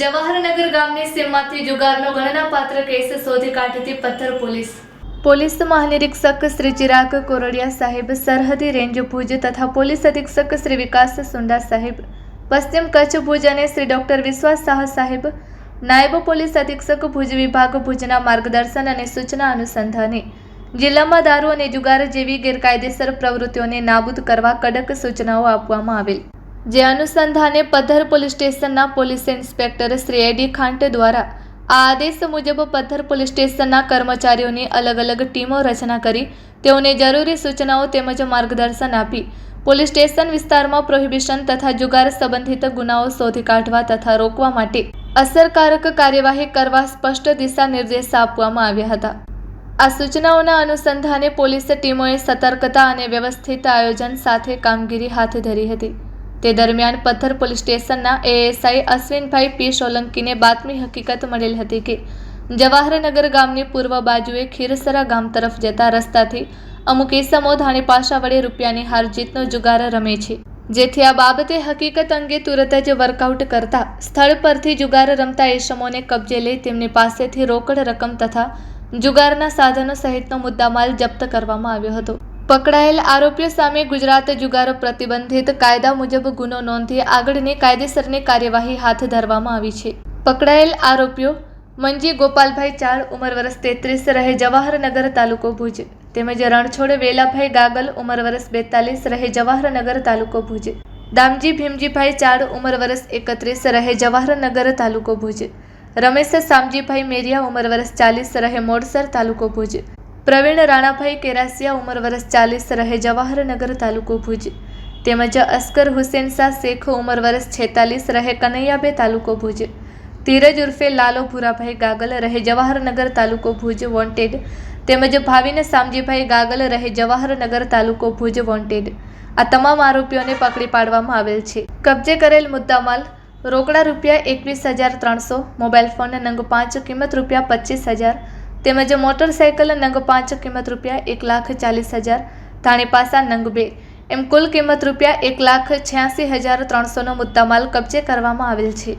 જવાહરનગર ગામની સીમમાંથી જુગારનો ગણનાપાત્ર કેસ શોધી કાઢતી પથ્થર પોલીસ મહાનિરીક્ષક શ્રી ચિરાગ કોરડિયા સાહેબ, સરહદી રેન્જ ભુજ તથા પોલીસ અધિક્ષક શ્રી વિકાસ સુંડા સાહેબ, પશ્ચિમ કચ્છ ભુજ અને શ્રી ડોક્ટર વિશ્વાસ શાહ સાહેબ, નાયબ પોલીસ અધિક્ષક ભુજ વિભાગ ભુજના માર્ગદર્શન અને સૂચના અનુસંધાને જિલ્લામાં દારૂ અને જુગાર જેવી ગેરકાયદેસર પ્રવૃત્તિઓને નાબૂદ કરવા કડક સૂચનાઓ આપવામાં આવેલ, જે અનુસંધાને પથ્થર પોલીસ સ્ટેશનના પોલીસ ઇન્સ્પેક્ટર શ્રી એડી ખાંટ દ્વારા આ આદેશ મુજબ પથ્થર પોલીસ સ્ટેશનના કર્મચારીઓની અલગ અલગ ટીમો રચના કરી તેઓને જરૂરી સૂચનાઓ તેમજ માર્ગદર્શન આપી પોલીસ સ્ટેશન વિસ્તારમાં પ્રોહિબિશન તથા જુગાર સંબંધિત ગુનાઓ શોધી કાઢવા તથા રોકવા માટે અસરકારક કાર્યવાહી કરવા સ્પષ્ટ દિશા નિર્દેશ આપવામાં આવ્યા હતા। આ સૂચનાઓના અનુસંધાને પોલીસ ટીમોએ સતર્કતા અને વ્યવસ્થિત આયોજન સાથે કામગીરી હાથ ધરી હતી। તે દરમિયાન પથ્થર પોલીસ સ્ટેશનના એએસઆઈ અશ્વિનભાઈ પી સોલંકીને બાતમી હકીકત મળેલ હતી કે જવાહરનગર ગામની પૂર્વ બાજુએ ખીરસરા ગામ તરફ જતા રસ્તાથી અમુક ઇસમો ધાણી પાસા વડે રૂપિયાની હાર જીતનો જુગાર રમે છે, જેથી આ બાબતે હકીકત અંગે તુરત જ વર્કઆઉટ કરતા સ્થળ પરથી જુગાર રમતા ઇસમોને કબજે લઈ તેમની પાસેથી રોકડ રકમ તથા જુગારના સાધનો સહિતનો મુદ્દામાલ જપ્ત કરવામાં આવ્યો હતો। પકડાયેલ આરોપીઓ સામે ગુજરાત જુગાર પ્રતિબંધિત કાયદા મુજબ ગુનો નોંધી આગળની કાયદેસરની કાર્યવાહી હાથ ધરવામાં આવી છે। પકડાયેલ આરોપીઓ મંજી ગોપાલભાઈ ચાળ, ઉંમર વર્ષ 33, રહે જવાહરનગર, તાલુકો ભુજ, તેમજ રણછોડ વેલાભાઈ ગાગલ, ઉંમર વર્ષ 42, રહે જવાહરનગર, તાલુકો ભુજ, દામજી ભીમજીભાઈ ચાળ, ઉંમર વર્ષ 31, રહે જવાહરનગર, તાલુકો ભુજ, રમેશ શામજીભાઈ મેરિયા, ઉંમર વર્ષ 40, રહે મોડસર, તાલુકો ભુજ, પ્રવીણ રાણાભાઈ કેરાસિયા, ઉંમર વર્ષ 40, રહે જવાહરનગર, તાલુકો ભુજ, તેમજ અસ્કર હુસેન શાહ શેખ, ઉંમર વર્ષ 46, રહે કનૈયાબે, તાલુકો ભુજ, ધીરજ ઉર્ફે લાલો ભૂરાભાઈ ગાગલ, રહે જવાહરનગર, તાલુકો ભુજ, વોન્ટેડ, તેમજ ભાવિન શામજીભાઈ ગાગલ, રહે જવાહરનગર, તાલુકો ભુજ, વોન્ટેડ। આ તમામ આરોપીઓને પકડી પાડવામાં આવેલ છે। કબજે કરેલ મુદ્દામાલ રોકડા રૂપિયા 21,300, મોબાઈલ ફોન નંગ 5 કિંમત રૂપિયા 25,000 તેમજ મોટરસાઇકલ નંગ 5 કિંમત રૂપિયા 1,40,000, ધાણી પાસા નંગ 2 એમ કુલ કિંમત રૂપિયા 1,86,300નો મુદ્દામાલ કબજે કરવામાં આવેલ છે।